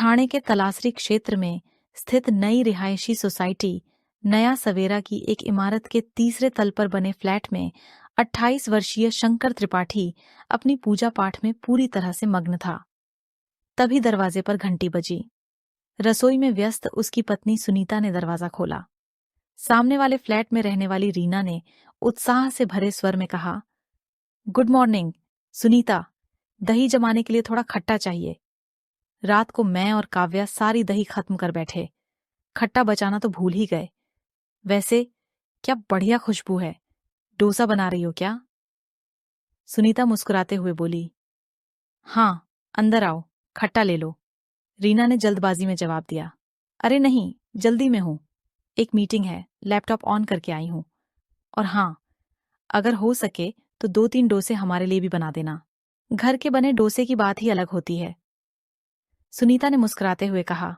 ठाणे के तलासरी क्षेत्र में स्थित नई रिहायशी सोसाइटी नया सवेरा की एक इमारत के तीसरे तल पर बने फ्लैट में 28 वर्षीय शंकर त्रिपाठी अपनी पूजा पाठ में पूरी तरह से मग्न था। तभी दरवाजे पर घंटी बजी। रसोई में व्यस्त उसकी पत्नी सुनीता ने दरवाजा खोला। सामने वाले फ्लैट में रहने वाली रीना ने उत्साह से भरे स्वर में कहा, गुड मॉर्निंग सुनीता, दही जमाने के लिए थोड़ा खट्टा चाहिए। रात को मैं और काव्या सारी दही खत्म कर बैठे, खट्टा बचाना तो भूल ही गए। वैसे क्या बढ़िया खुशबू है, डोसा बना रही हो क्या? सुनीता मुस्कुराते हुए बोली, हाँ, अंदर आओ, खट्टा ले लो। रीना ने जल्दबाजी में जवाब दिया, अरे नहीं, जल्दी में हूं, एक मीटिंग है, लैपटॉप ऑन करके आई हूं। और हाँ, अगर हो सके तो 2-3 डोसे हमारे लिए भी बना देना। घर के बने डोसे की बात ही अलग होती है। सुनीता ने मुस्कुराते हुए कहा,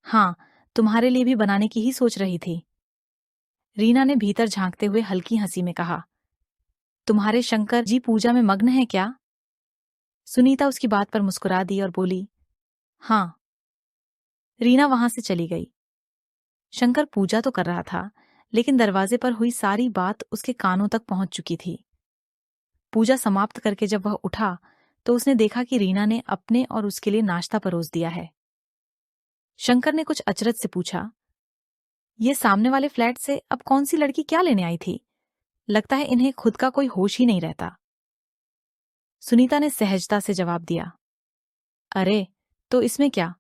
हाँ, तुम्हारे लिए भी बनाने की ही सोच रही थी। रीना ने भीतर झांकते हुए हल्की हंसी में कहा, तुम्हारे शंकर जी पूजा में मग्न हैं क्या? सुनीता उसकी बात पर मुस्कुरा दी और बोली, हाँ। रीना वहां से चली गई। शंकर पूजा तो कर रहा था, लेकिन दरवाजे पर हुई सारी बात उसके कानों तक पहुंच चुकी थी। पूजा समाप्त करके जब वह उठा तो उसने देखा कि रीना ने अपने और उसके लिए नाश्ता परोस दिया है। शंकर ने कुछ अचरज से पूछा, ये सामने वाले फ्लैट से अब कौन सी लड़की क्या लेने आई थी? लगता है इन्हें खुद का कोई होश ही नहीं रहता। सुनीता ने सहजता से जवाब दिया, अरे तो इसमें क्या,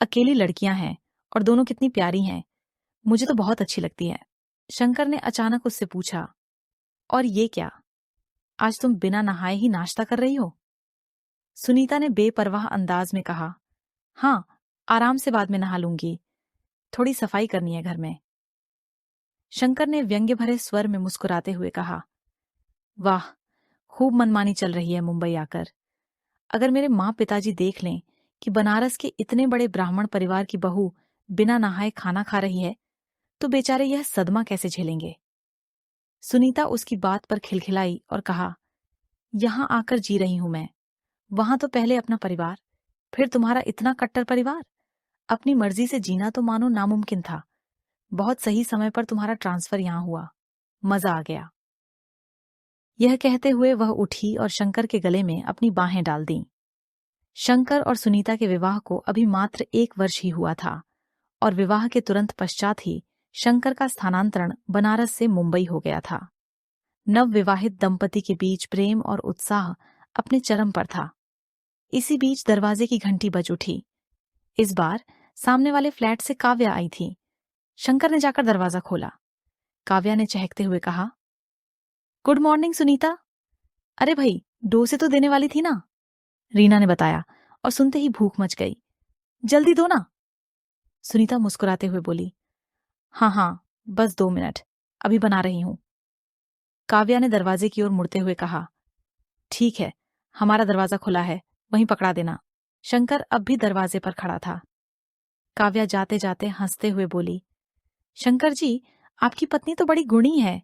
अकेली लड़कियां हैं और दोनों कितनी प्यारी हैं, मुझे तो बहुत अच्छी लगती है। शंकर ने अचानक उससे पूछा, और ये क्या, आज तुम बिना नहाए ही नाश्ता कर रही हो? सुनीता ने बेपरवाह अंदाज में कहा, हाँ, आराम से बाद में नहा लूंगी, थोड़ी सफाई करनी है घर में। शंकर ने व्यंग्य भरे स्वर में मुस्कुराते हुए कहा, वाह, खूब मनमानी चल रही है मुंबई आकर। अगर मेरे माँ पिताजी देख लें कि बनारस के इतने बड़े ब्राह्मण परिवार की बहू बिना नहाए खाना खा रही है, तो बेचारे यह सदमा कैसे झेलेंगे? सुनीता उसकी बात पर खिलखिलाई और कहा, यहां आकर जी रही हूं मैं, वहां तो पहले अपना परिवार, फिर तुम्हारा इतना कट्टर परिवार। अपनी मर्जी से जीना तो मानो नामुमकिन था। बहुत सही समय पर तुम्हारा ट्रांसफर यहां हुआ, मजा आ गया। यह कहते हुए वह उठी और शंकर के गले में अपनी बाहें डाल दी। शंकर और सुनीता के विवाह को अभी मात्र 1 वर्ष ही हुआ था और विवाह के तुरंत पश्चात ही शंकर का स्थानांतरण बनारस से मुंबई हो गया था। नवविवाहित दंपति के बीच प्रेम और उत्साह अपने चरम पर था। इसी बीच दरवाजे की घंटी बज उठी। इस बार सामने वाले फ्लैट से काव्या आई थी। शंकर ने जाकर दरवाजा खोला। काव्या ने चहकते हुए कहा, गुड मॉर्निंग सुनीता। अरे भाई, डोसे तो देने वाली थी ना? रीना ने बताया और सुनते ही भूख मच गई। जल्दी दो ना। सुनीता मुस्कुराते हुए बोली, हाँ हाँ, बस 2 मिनट, अभी बना रही हूं। काव्या ने दरवाजे की ओर मुड़ते हुए कहा, ठीक है, हमारा दरवाजा खुला है, वहीं पकड़ा देना। शंकर अब भी दरवाजे पर खड़ा था। काव्या जाते जाते हंसते हुए बोली, शंकर जी, आपकी पत्नी तो बड़ी गुणी है।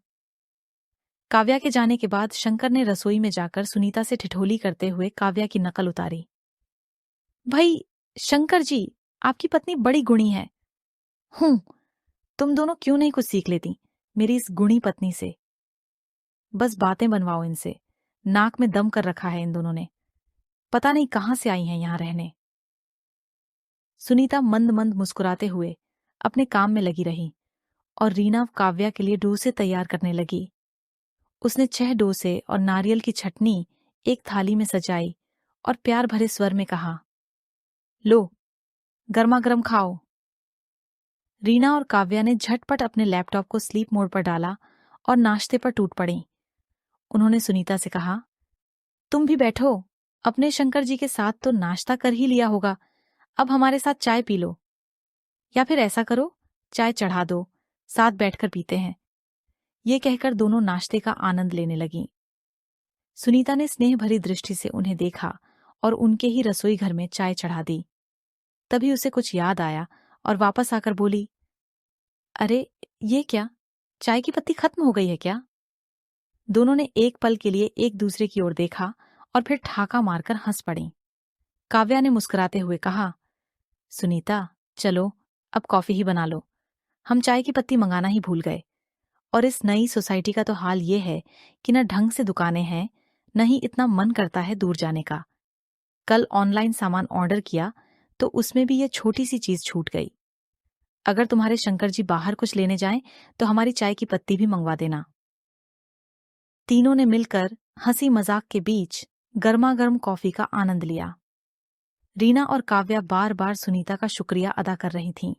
काव्या के जाने के बाद शंकर ने रसोई में जाकर सुनीता से ठिठोली करते हुए काव्या की नकल उतारी। भाई शंकर जी, आपकी पत्नी बड़ी गुणी है। हूं, तुम दोनों क्यों नहीं कुछ सीख लेती मेरी इस गुणी पत्नी से? बस बातें बनवाओ इनसे, नाक में दम कर रखा है इन दोनों ने, पता नहीं कहां से आई हैं यहां रहने। सुनीता मंद मंद मुस्कुराते हुए अपने काम में लगी रही और रीना काव्या के लिए डोसे तैयार करने लगी। उसने 6 डोसे और नारियल की चटनी एक थाली में सजाई और प्यार भरे स्वर में कहा, लो, गर्मा गर्म खाओ। रीना और काव्या ने झटपट अपने लैपटॉप को स्लीप मोड पर डाला और नाश्ते पर टूट पड़ी। उन्होंने सुनीता से कहा, तुम भी बैठो, अपने शंकर जी के साथ तो नाश्ता कर ही लिया होगा, अब हमारे साथ चाय पी लो। या फिर ऐसा करो, चाय चढ़ा दो, साथ बैठकर पीते हैं। ये कहकर दोनों नाश्ते का आनंद लेने लगीं। सुनीता ने स्नेह भरी दृष्टि से उन्हें देखा और उनके ही रसोई घर में चाय चढ़ा दी। तभी उसे कुछ याद आया और वापस आकर बोली, अरे ये क्या, चाय की पत्ती खत्म हो गई है क्या? दोनों ने एक पल के लिए एक दूसरे की ओर देखा और फिर ठाका मारकर हंस पड़ी। काव्या ने मुस्कुराते हुए कहा, सुनीता, चलो अब कॉफी ही बना लो। हम चाय की पत्ती मंगाना ही भूल गए। और इस नई सोसाइटी का तो हाल ये है कि न ढंग से दुकानें हैं, न ही इतना मन करता है दूर जाने का। कल ऑनलाइन सामान ऑर्डर किया तो उसमें भी ये छोटी सी चीज छूट गई। अगर तुम्हारे शंकर जी बाहर कुछ लेने जाएं तो हमारी चाय की पत्ती भी मंगवा देना। तीनों ने मिलकर हंसी मजाक के बीच गर्मा गर्म कॉफी का आनंद लिया। रीना और काव्या बार बार सुनीता का शुक्रिया अदा कर रही थीं।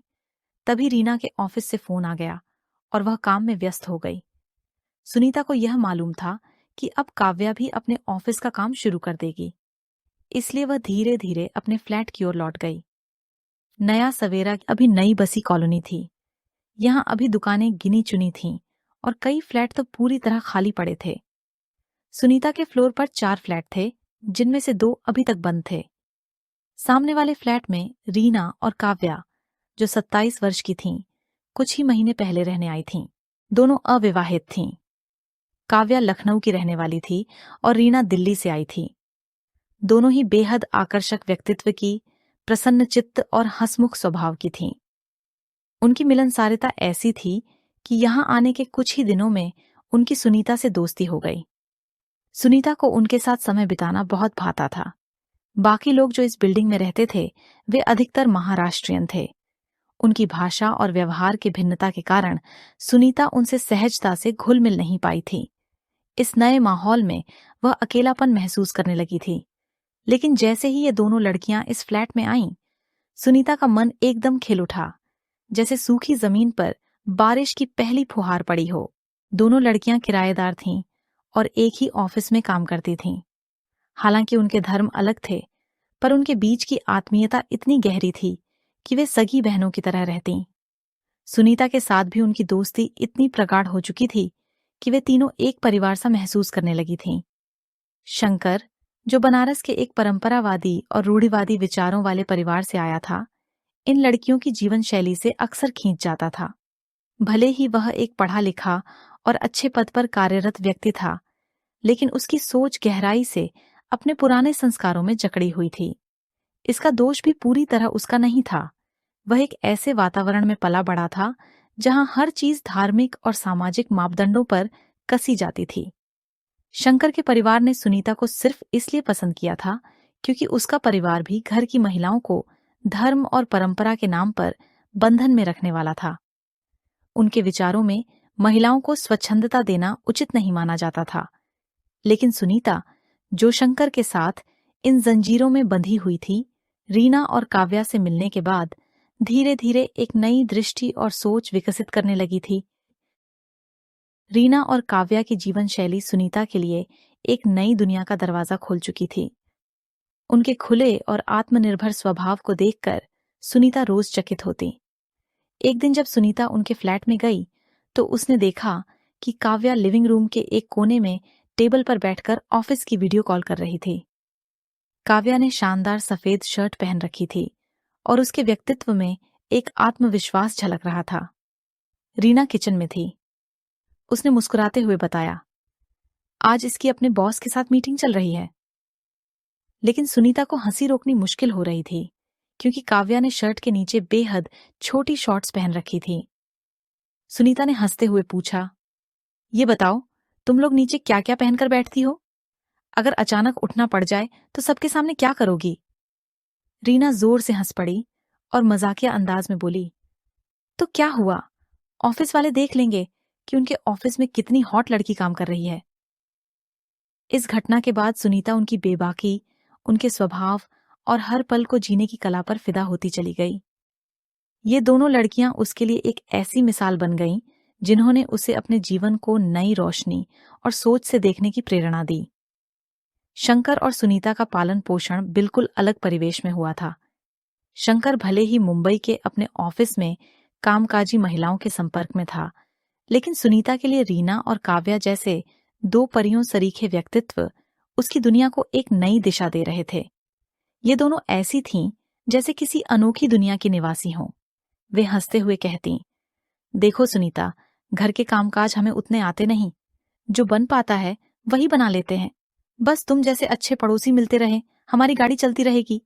तभी रीना के ऑफिस से फोन आ गया और वह काम में व्यस्त हो गई। सुनीता को यह मालूम था कि अब काव्या भी अपने ऑफिस का काम शुरू कर देगी, इसलिए वह धीरे धीरे अपने फ्लैट की ओर लौट गई। नया सवेरा अभी नई बसी कॉलोनी थी। यहाँ अभी दुकानें गिनी चुनी थीं और कई फ्लैट तो पूरी तरह खाली पड़े थे। सुनीता के फ्लोर पर 4 फ्लैट थे, जिनमें से 2 अभी तक बंद थे। सामने वाले फ्लैट में रीना और काव्या, जो 27 वर्ष की थीं, कुछ ही महीने पहले रहने आई थीं। दोनों अविवाहित थीं। काव्या लखनऊ की रहने वाली थी और रीना दिल्ली से आई थी। दोनों ही बेहद आकर्षक व्यक्तित्व की, प्रसन्नचित्त और हंसमुख स्वभाव की थीं। उनकी मिलनसारिता ऐसी थी कि यहां आने के कुछ ही दिनों में उनकी सुनीता से दोस्ती हो गई। सुनीता को उनके साथ समय बिताना बहुत भाता था। बाकी लोग जो इस बिल्डिंग में रहते थे वे अधिकतर महाराष्ट्रियन थे। उनकी भाषा और व्यवहार की भिन्नता के कारण सुनीता उनसे सहजता से घुल मिल नहीं पाई थी। इस नए माहौल में वह अकेलापन महसूस करने लगी थी। लेकिन जैसे ही ये दोनों लड़कियां इस फ्लैट में आईं, सुनीता का मन एकदम खिल उठा, जैसे सूखी जमीन पर बारिश की पहली फुहार पड़ी हो। दोनों लड़कियां किराएदार थीं और एक ही ऑफिस में काम करती थीं। हालांकि उनके धर्म अलग थे, पर उनके बीच की आत्मीयता इतनी गहरी थी कि वे सगी बहनों की तरह रहतीं। सुनीता के साथ भी उनकी दोस्ती इतनी प्रगाढ़ हो चुकी थी कि वे तीनों एक परिवार सा महसूस करने लगी थीं। शंकर, जो बनारस के एक परंपरावादी और रूढ़िवादी विचारों वाले परिवार से आया था, इन लड़कियों की जीवन शैली से अक्सर खींच जाता था। भले ही वह एक पढ़ा लिखा और अच्छे पद पर कार्यरत व्यक्ति था, लेकिन उसकी सोच गहराई से अपने पुराने संस्कारों में जकड़ी हुई थी। इसका दोष भी पूरी तरह उसका नहीं था। वह एक ऐसे वातावरण में पला बड़ा था जहां हर चीज धार्मिक और सामाजिक मापदंडों पर कसी जाती थी। शंकर के परिवार ने सुनीता को सिर्फ इसलिए पसंद किया था क्योंकि उसका परिवार भी घर की महिलाओं को धर्म और परंपरा के नाम पर बंधन में रखने वाला था। उनके विचारों में महिलाओं को स्वच्छंदता देना उचित नहीं माना जाता था। लेकिन सुनीता, जो शंकर के साथ इन जंजीरों में बंधी हुई थी, रीना और काव्या से मिलने के बाद धीरे धीरे एक नई दृष्टि और सोच विकसित करने लगी थी। रीना और काव्या की जीवन शैली सुनीता के लिए एक नई दुनिया का दरवाजा खोल चुकी थी। उनके खुले और आत्मनिर्भर स्वभाव को देखकर सुनीता रोज चकित होती। एक दिन जब सुनीता उनके फ्लैट में गई तो उसने देखा कि काव्या लिविंग रूम के एक कोने में टेबल पर बैठकर ऑफिस की वीडियो कॉल कर रही थी। काव्या ने शानदार सफेद शर्ट पहन रखी थी और उसके व्यक्तित्व में एक आत्मविश्वास झलक रहा था। रीना किचन में थी। उसने मुस्कुराते हुए बताया, आज इसकी अपने बॉस के साथ मीटिंग चल रही है। लेकिन सुनीता को हंसी रोकनी मुश्किल हो रही थी क्योंकि काव्या ने शर्ट के नीचे बेहद छोटी शॉर्ट्स पहन रखी थी। सुनीता ने हंसते हुए पूछा, ये बताओ, तुम लोग नीचे क्या क्या पहनकर बैठती हो? अगर अचानक उठना पड़ जाए तो सबके सामने क्या करोगी? रीना जोर से हंस पड़ी और मजाकिया अंदाज में बोली, तो क्या हुआ, ऑफिस वाले देख लेंगे कि उनके ऑफिस में कितनी हॉट लड़की काम कर रही है। इस घटना के बाद सुनीता उनकी बेबाकी, उनके स्वभाव और हर पल को जीने की कला पर फिदा होती चली गई। ये दोनों लड़कियां उसके लिए एक ऐसी मिसाल बन गईं जिन्होंने उसे अपने जीवन को नई रोशनी और सोच से देखने की प्रेरणा दी। शंकर और सुनीता का पालन पोषण बिल्कुल अलग परिवेश में हुआ था। शंकर भले ही मुंबई के अपने ऑफिस में कामकाजी महिलाओं के संपर्क में था, लेकिन सुनीता के लिए रीना और काव्या जैसे 2 परियों सरीखे व्यक्तित्व उसकी दुनिया को एक नई दिशा दे रहे थे। ये दोनों ऐसी थीं जैसे किसी अनोखी दुनिया की निवासी हों। वे हंसते हुए कहती, देखो सुनीता, घर के कामकाज हमें उतने आते नहीं, जो बन पाता है वही बना लेते हैं। बस तुम जैसे अच्छे पड़ोसी मिलते रहे, हमारी गाड़ी चलती रहेगी।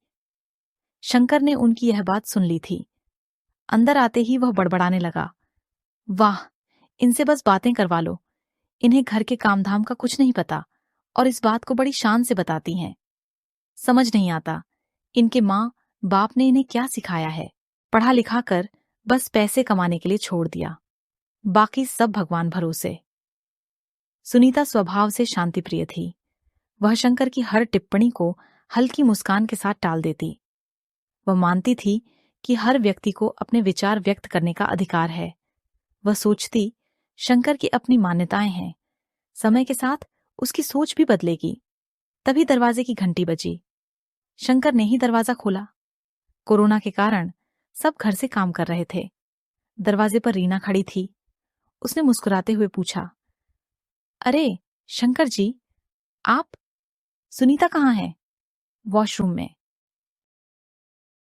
शंकर ने उनकी यह बात सुन ली थी। अंदर आते ही वह बड़बड़ाने लगा, वाह, इनसे बस बातें करवा लो। इन्हें घर के काम धाम का कुछ नहीं पता और इस बात को बड़ी शान से बताती हैं। समझ नहीं आता इनके माँ बाप ने इन्हें क्या सिखाया है। पढ़ा लिखा कर बस पैसे कमाने के लिए छोड़ दिया, बाकी सब भगवान भरोसे। सुनीता स्वभाव से शांतिप्रिय थी। वह शंकर की हर टिप्पणी को हल्की मुस्कान के साथ टाल देती। वह मानती थी कि हर व्यक्ति को अपने विचार व्यक्त करने का अधिकार है। वह सोचती, शंकर की अपनी मान्यताएं हैं, समय के साथ उसकी सोच भी बदलेगी। तभी दरवाजे की घंटी बजी। शंकर ने ही दरवाजा खोला। कोरोना के कारण सब घर से काम कर रहे थे। दरवाजे पर रीना खड़ी थी। उसने मुस्कुराते हुए पूछा, अरे शंकर जी, आप? सुनीता कहाँ है? वॉशरूम में।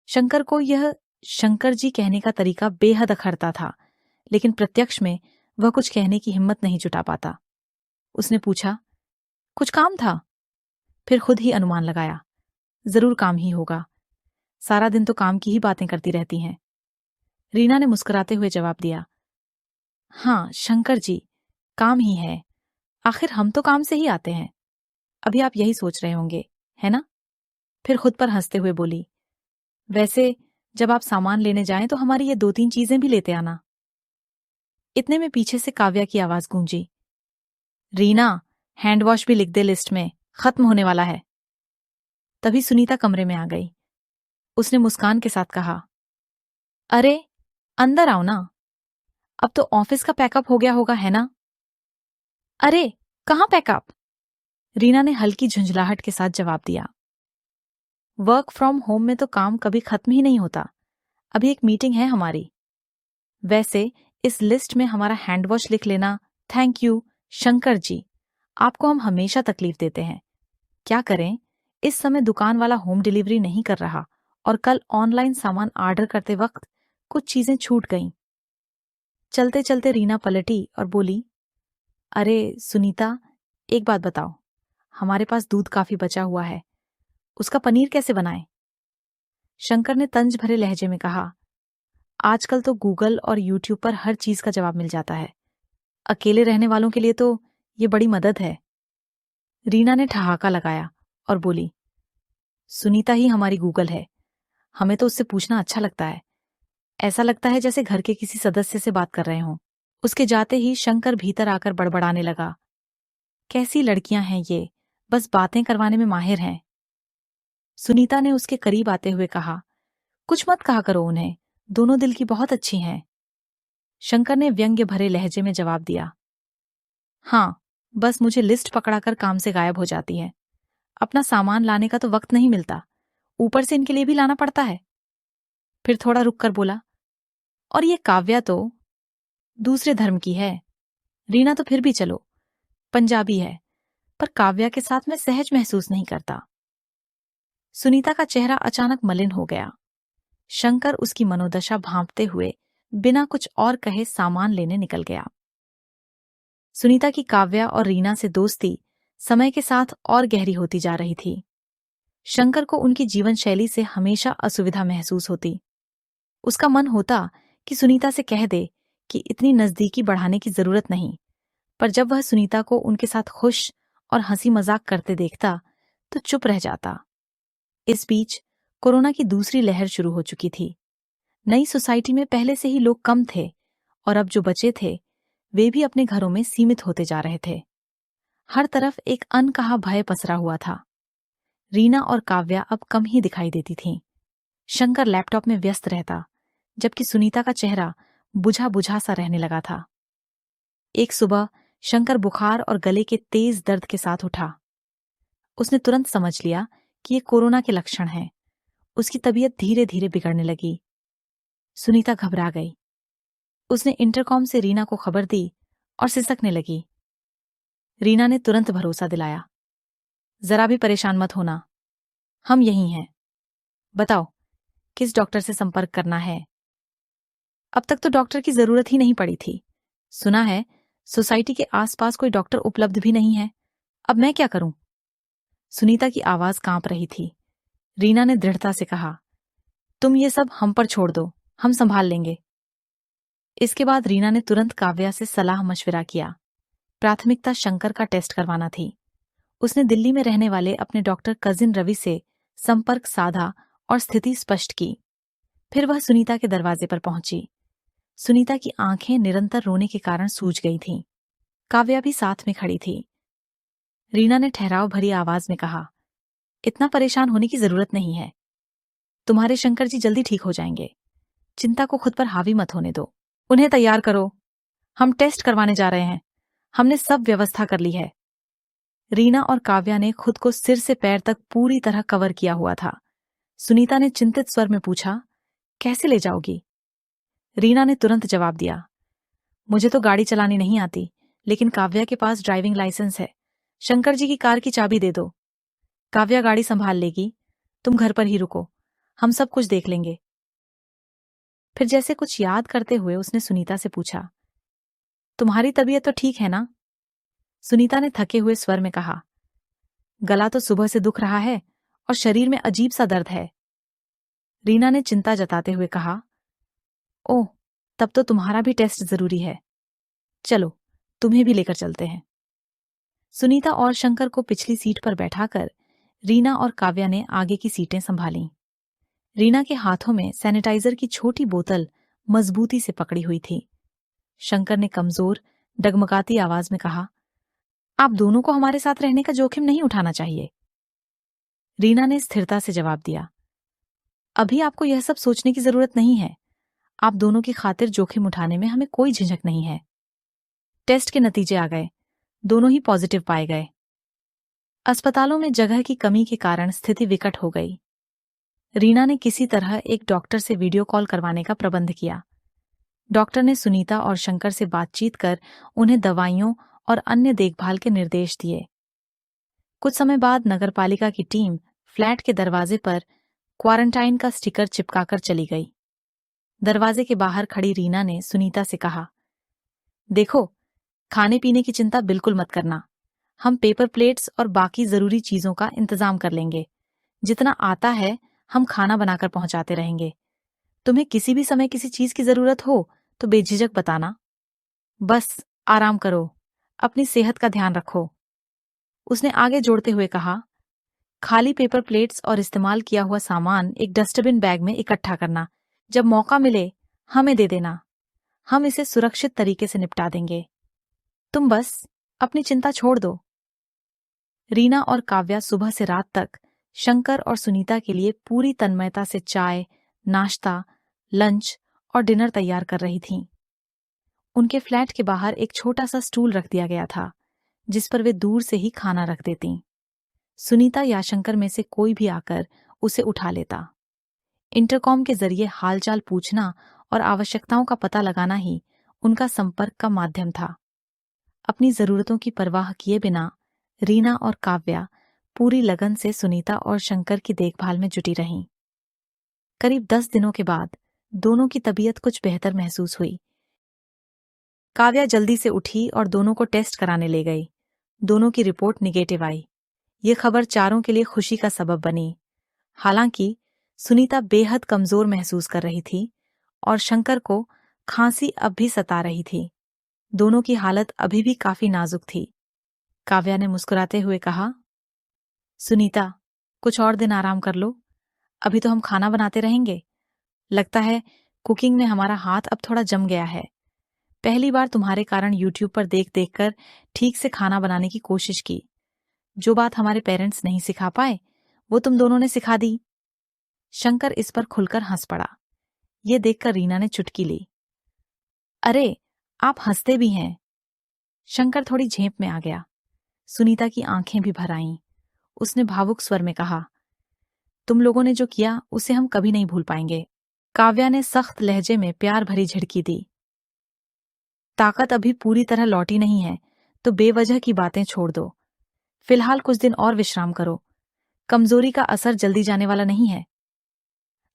शंकर को यह शंकर जी कहने का तरीका बेहद अखरता था, लेकिन प्रत्यक्ष में वह कुछ कहने की हिम्मत नहीं जुटा पाता। उसने पूछा, कुछ काम था? फिर खुद ही अनुमान लगाया, जरूर काम ही होगा। सारा दिन तो काम की ही बातें करती रहती हैं। रीना ने मुस्कुराते हुए जवाब दिया, हाँ शंकर जी, काम ही है। आखिर हम तो काम से ही आते हैं। अभी आप यही सोच रहे होंगे, है ना? फिर खुद पर हंसते हुए बोली, वैसे जब आप सामान लेने जाएं तो हमारी ये 2-3 चीजें भी लेते आना। इतने में पीछे से काव्या की आवाज गूंजी, रीना, हैंड वॉश भी लिख दे लिस्ट में, खत्म होने वाला है। तभी सुनीता कमरे में आ गई। उसने मुस्कान के साथ कहा, अरे अंदर आओ ना, अब तो ऑफिस का पैकअप हो गया होगा, है ना? अरे कहाँ पैकअप? रीना ने हल्की झुंझलाहट के साथ जवाब दिया, वर्क फ्रॉम होम में तो काम कभी खत्म ही नहीं होता। अभी एक मीटिंग है हमारी। वैसे इस लिस्ट में हमारा हैंड वॉश लिख लेना। थैंक यू शंकर जी, आपको हम हमेशा तकलीफ देते हैं। क्या करें, इस समय दुकान वाला होम डिलीवरी नहीं कर रहा और कल ऑनलाइन सामान ऑर्डर करते वक्त कुछ चीजें छूट गईं। चलते चलते रीना पलटी और बोली, अरे सुनीता, एक बात बताओ, हमारे पास दूध काफी बचा हुआ है, उसका पनीर कैसे बनाएं? शंकर ने तंज भरे लहजे में कहा, आजकल तो गूगल और यूट्यूब पर हर चीज का जवाब मिल जाता है। अकेले रहने वालों के लिए तो ये बड़ी मदद है। रीना ने ठहाका लगाया और बोली, सुनीता ही हमारी गूगल है। हमें तो उससे पूछना अच्छा लगता है। ऐसा लगता है जैसे घर के किसी सदस्य से बात कर रहे हों। उसके जाते ही शंकर भीतर आकर बड़बड़ाने लगा, कैसी लड़कियां हैं ये, बस बातें करवाने में माहिर हैं। सुनीता ने उसके करीब आते हुए कहा, कुछ मत कहा करो उन्हें, दोनों दिल की बहुत अच्छी हैं। शंकर ने व्यंग्य भरे लहजे में जवाब दिया, हाँ, बस मुझे लिस्ट पकड़ाकर काम से गायब हो जाती है। अपना सामान लाने का तो वक्त नहीं मिलता, ऊपर से इनके लिए भी लाना पड़ता है। फिर थोड़ा रुक कर बोला, और ये काव्या तो दूसरे धर्म की है। रीना तो फिर भी चलो, पंजाबी है, पर काव्या के साथ मैं सहज महसूस नहीं करता। सुनीता का चेहरा अचानक मलिन हो गया। शंकर उसकी मनोदशा भांपते हुए बिना कुछ और कहे सामान लेने निकल गया। सुनीता की काव्या और रीना से दोस्ती समय के साथ और गहरी होती जा रही थी। शंकर को उनकी जीवन शैली से हमेशा असुविधा महसूस होती। उसका मन होता कि सुनीता से कह दे कि इतनी नजदीकी बढ़ाने की जरूरत नहीं, पर जब वह सुनीता को उनके साथ खुश और हंसी मजाक करते देखता तो चुप रह जाता। इस बीच कोरोना की दूसरी लहर शुरू हो चुकी थी। नई सोसाइटी में पहले से ही लोग कम थे और अब जो बचे थे वे भी अपने घरों में सीमित होते जा रहे थे। हर तरफ एक अनकहा भय पसरा हुआ था। रीना और काव्या अब कम ही दिखाई देती थीं। शंकर लैपटॉप में व्यस्त रहता, जबकि सुनीता का चेहरा बुझा बुझा सा रहने लगा था। एक सुबह शंकर बुखार और गले के तेज दर्द के साथ उठा। उसने तुरंत समझ लिया कि ये कोरोना के लक्षण हैं। उसकी तबीयत धीरे धीरे बिगड़ने लगी। सुनीता घबरा गई। उसने इंटरकॉम से रीना को खबर दी और सिसकने लगी। रीना ने तुरंत भरोसा दिलाया, जरा भी परेशान मत होना, हम यहीं हैं। बताओ किस डॉक्टर से संपर्क करना है? अब तक तो डॉक्टर की जरूरत ही नहीं पड़ी थी। सुना है सोसाइटी के आसपास कोई डॉक्टर उपलब्ध भी नहीं है। अब मैं क्या करूं? सुनीता की आवाज कांप रही थी। रीना ने दृढ़ता से कहा, तुम ये सब हम पर छोड़ दो, हम संभाल लेंगे। इसके बाद रीना ने तुरंत काव्या से सलाह मशविरा किया। प्राथमिकता शंकर का टेस्ट करवाना थी। उसने दिल्ली में रहने वाले अपने डॉक्टर कजिन रवि से संपर्क साधा और स्थिति स्पष्ट की। फिर वह सुनीता के दरवाजे पर पहुंची। सुनीता की आंखें निरंतर रोने के कारण सूज गई थीं। काव्या भी साथ में खड़ी थी। रीना ने ठहराव भरी आवाज में कहा, इतना परेशान होने की जरूरत नहीं है। तुम्हारे शंकर जी जल्दी ठीक हो जाएंगे। चिंता को खुद पर हावी मत होने दो। उन्हें तैयार करो, हम टेस्ट करवाने जा रहे हैं। हमने सब व्यवस्था कर ली है। रीना और काव्या ने खुद को सिर से पैर तक पूरी तरह कवर किया हुआ था। सुनीता ने चिंतित स्वर में पूछा, कैसे ले जाओगी? रीना ने तुरंत जवाब दिया, मुझे तो गाड़ी चलानी नहीं आती, लेकिन काव्या के पास ड्राइविंग लाइसेंस है। शंकर जी की कार की चाबी दे दो। काव्या गाड़ी संभाल लेगी, तुम घर पर ही रुको, हम सब कुछ देख लेंगे। फिर जैसे कुछ याद करते हुए उसने सुनीता से पूछा, तुम्हारी तबीयत तो ठीक है ना? सुनीता ने थके हुए स्वर में कहा, गला तो सुबह से दुख रहा है और शरीर में अजीब सा दर्द है। रीना ने चिंता जताते हुए कहा, ओह, तब तो तुम्हारा भी टेस्ट जरूरी है। चलो, तुम्हें भी लेकर चलते हैं। सुनीता और शंकर को पिछली सीट पर बैठाकर रीना और काव्या ने आगे की सीटें संभालीं। रीना के हाथों में सैनिटाइजर की छोटी बोतल मजबूती से पकड़ी हुई थी। शंकर ने कमजोर, डगमगाती आवाज में कहा, आप दोनों को हमारे साथ रहने का जोखिम नहीं उठाना चाहिए। रीना ने स्थिरता से जवाब दिया, अभी आपको यह सब सोचने की जरूरत नहीं है। आप दोनों की खातिर जोखिम उठाने में हमें कोई झिझक नहीं है। टेस्ट के नतीजे आ गए, दोनों ही पॉजिटिव पाए गए। अस्पतालों में जगह की कमी के कारण स्थिति विकट हो गई। रीना ने किसी तरह एक डॉक्टर से वीडियो कॉल करवाने का प्रबंध किया। डॉक्टर ने सुनीता और शंकर से बातचीत कर उन्हें दवाइयों और अन्य देखभाल के निर्देश दिए। कुछ समय बाद नगरपालिका की टीम फ्लैट के दरवाजे पर क्वारंटाइन का स्टिकर चिपकाकर चली गई। दरवाजे के बाहर खड़ी रीना ने सुनीता से कहा, देखो, खाने पीने की चिंता बिल्कुल मत करना। हम पेपर प्लेट्स और बाकी जरूरी चीजों का इंतजाम कर लेंगे। जितना आता है हम खाना बनाकर पहुंचाते रहेंगे। तुम्हें किसी भी समय किसी चीज की जरूरत हो तो बेझिझक बताना। बस आराम करो, अपनी सेहत का ध्यान रखो। उसने आगे जोड़ते हुए कहा, खाली पेपर प्लेट्स और इस्तेमाल किया हुआ सामान एक डस्टबिन बैग में इकट्ठा करना। जब मौका मिले हमें दे देना। हम इसे सुरक्षित तरीके से निपटा देंगे। तुम बस अपनी चिंता छोड़ दो। रीना और काव्या सुबह से रात तक शंकर और सुनीता के लिए पूरी तन्मयता से चाय, नाश्ता, लंच और डिनर तैयार कर रही थीं। उनके फ्लैट के बाहर एक छोटा सा स्टूल रख दिया गया था, जिस पर वे दूर से ही खाना रख देतीं। सुनीता या शंकर में से कोई भी आकर उसे उठा लेता। इंटरकॉम के जरिए हालचाल पूछना और आवश्यकताओं का पता लगाना ही उनका संपर्क का माध्यम था। अपनी जरूरतों की परवाह किए बिना रीना और काव्या पूरी लगन से सुनीता और शंकर की देखभाल में जुटी रहीं। करीब 10 दिनों के बाद दोनों की तबीयत कुछ बेहतर महसूस हुई। काव्या जल्दी से उठी और दोनों को टेस्ट कराने ले गई। दोनों की रिपोर्ट निगेटिव आई। ये खबर चारों के लिए खुशी का सबब बनी। हालांकि सुनीता बेहद कमजोर महसूस कर रही थी और शंकर को खांसी अब भी सता रही थी। दोनों की हालत अभी भी काफी नाजुक थी। काव्या ने मुस्कुराते हुए कहा, सुनीता, कुछ और दिन आराम कर लो। अभी तो हम खाना बनाते रहेंगे। लगता है कुकिंग में हमारा हाथ अब थोड़ा जम गया है। पहली बार तुम्हारे कारण यूट्यूब पर देख देख कर ठीक से खाना बनाने की कोशिश की। जो बात हमारे पेरेंट्स नहीं सिखा पाए वो तुम दोनों ने सिखा दी। शंकर इस पर खुलकर हंस पड़ा। ये देखकर रीना ने चुटकी ली। अरे, आप हंसते भी हैं। शंकर थोड़ी झेप में आ गया। सुनीता की आंखें भी भर आईं। उसने भावुक स्वर में कहा, तुम लोगों ने जो किया उसे हम कभी नहीं भूल पाएंगे। काव्या ने सख्त लहजे में प्यार भरी झिड़की दी। ताकत अभी पूरी तरह लौटी नहीं है तो बेवजह की बातें छोड़ दो। फिलहाल कुछ दिन और विश्राम करो। कमजोरी का असर जल्दी जाने वाला नहीं है।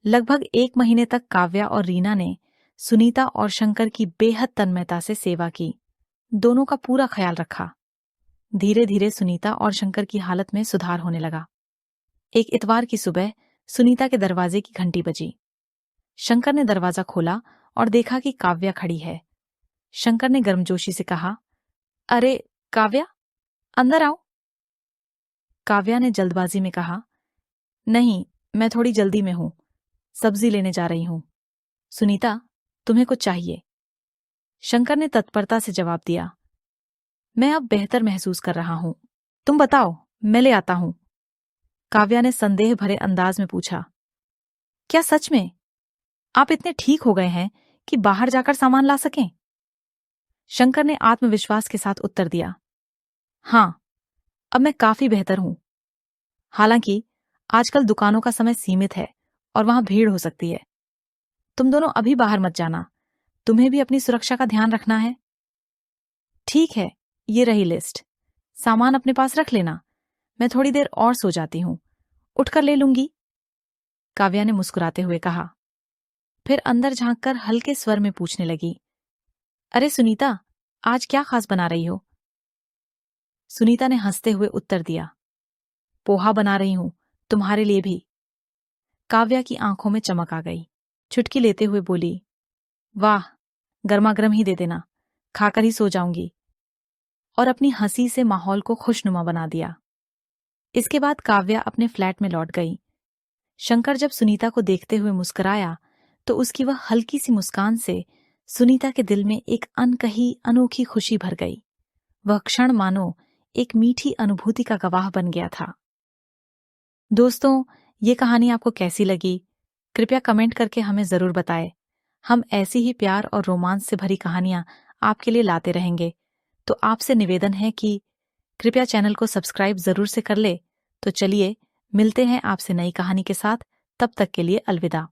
लगभग 1 महीने तक काव्या और रीना ने सुनीता और शंकर की बेहद तन्मयता से सेवा की। दोनों का पूरा ख्याल रखा। धीरे धीरे सुनीता और शंकर की हालत में सुधार होने लगा। एक इतवार की सुबह सुनीता के दरवाजे की घंटी बजी। शंकर ने दरवाजा खोला और देखा कि काव्या खड़ी है। शंकर ने गर्मजोशी से कहा, अरे काव्या, अंदर आओ। काव्या ने जल्दबाजी में कहा, नहीं, मैं थोड़ी जल्दी में हूं, सब्जी लेने जा रही हूं। सुनीता, तुम्हें कुछ चाहिए? शंकर ने तत्परता से जवाब दिया, मैं अब बेहतर महसूस कर रहा हूं, तुम बताओ, मैं ले आता हूं। काव्या ने संदेह भरे अंदाज में पूछा, क्या सच में आप इतने ठीक हो गए हैं कि बाहर जाकर सामान ला सकें? शंकर ने आत्मविश्वास के साथ उत्तर दिया, हां, अब मैं काफी बेहतर हूं। हालांकि आजकल दुकानों का समय सीमित है और वहां भीड़ हो सकती है। तुम दोनों अभी बाहर मत जाना, तुम्हें भी अपनी सुरक्षा का ध्यान रखना है। ठीक है, ये रही लिस्ट, सामान अपने पास रख लेना, मैं थोड़ी देर और सो जाती हूं, उठकर ले लूंगी। काव्या ने मुस्कुराते हुए कहा। फिर अंदर झांककर हल्के स्वर में पूछने लगी, अरे सुनीता, आज क्या खास बना रही हो? सुनीता ने हंसते हुए उत्तर दिया, पोहा बना रही हूं, तुम्हारे लिए भी। काव्या की आंखों में चमक आ गई, चुटकी लेते हुए बोली, वाह, गर्मा गर्म ही दे देना, खाकर ही सो जाऊंगी। और अपनी हंसी से माहौल को खुशनुमा बना दिया। इसके बाद काव्या अपने फ्लैट में लौट गई। शंकर जब सुनीता को देखते हुए मुस्कुराया तो उसकी वह हल्की सी मुस्कान से सुनीता के दिल में एक अनकही अनोखी खुशी भर गई। वह क्षण मानो एक मीठी अनुभूति का गवाह बन गया था। दोस्तों, ये कहानी आपको कैसी लगी? कृपया कमेंट करके हमें जरूर बताएं। हम ऐसी ही प्यार और रोमांस से भरी कहानियां आपके लिए लाते रहेंगे। तो आपसे निवेदन है कि कृपया चैनल को सब्सक्राइब जरूर से कर ले। तो चलिए, मिलते हैं आपसे नई कहानी के साथ। तब तक के लिए अलविदा।